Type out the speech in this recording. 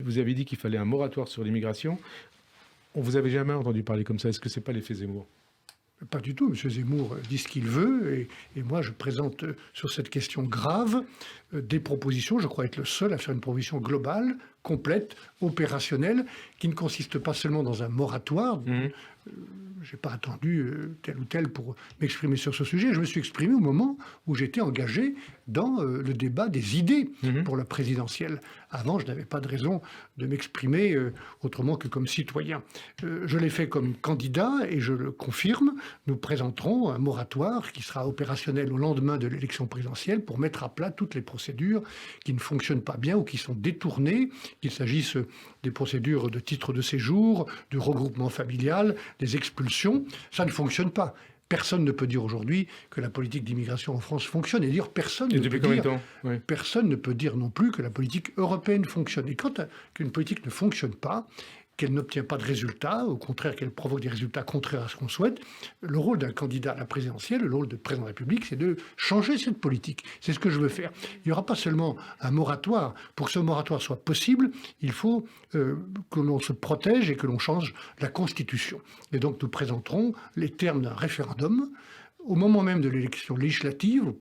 vous avez dit qu'il fallait un moratoire sur l'immigration. On vous avait jamais entendu parler comme ça. Est-ce que c'est pas l'effet Zemmour? Pas du tout. M. Zemmour dit ce qu'il veut et moi je présente sur cette question grave des propositions. Je crois être le seul à faire une proposition globale, complète, opérationnelle, qui ne consiste pas seulement dans un moratoire. Je n'ai pas attendu tel ou tel pour m'exprimer sur ce sujet. Je me suis exprimé au moment où j'étais engagé dans le débat des idées pour la présidentielle. Avant, je n'avais pas de raison de m'exprimer autrement que comme citoyen. Je l'ai fait comme candidat et je le confirme. Nous présenterons un moratoire qui sera opérationnel au lendemain de l'élection présidentielle pour mettre à plat toutes les procédures qui ne fonctionnent pas bien ou qui sont détournées, qu'il s'agisse des procédures de titre de séjour, du regroupement familial, des expulsions. Ça ne fonctionne pas. Personne ne peut dire aujourd'hui que la politique d'immigration en France fonctionne. Et d'ailleurs, personne ne peut dire non plus que la politique européenne fonctionne. Et quand une politique ne fonctionne pas, qu'elle n'obtient pas de résultats, au contraire qu'elle provoque des résultats contraires à ce qu'on souhaite, le rôle d'un candidat à la présidentielle, le rôle de président de la République, c'est de changer cette politique. C'est ce que je veux faire. Il n'y aura pas seulement un moratoire. Pour que ce moratoire soit possible, il faut que l'on se protège et que l'on change la Constitution. Et donc nous présenterons les termes d'un référendum au moment même de l'élection législative,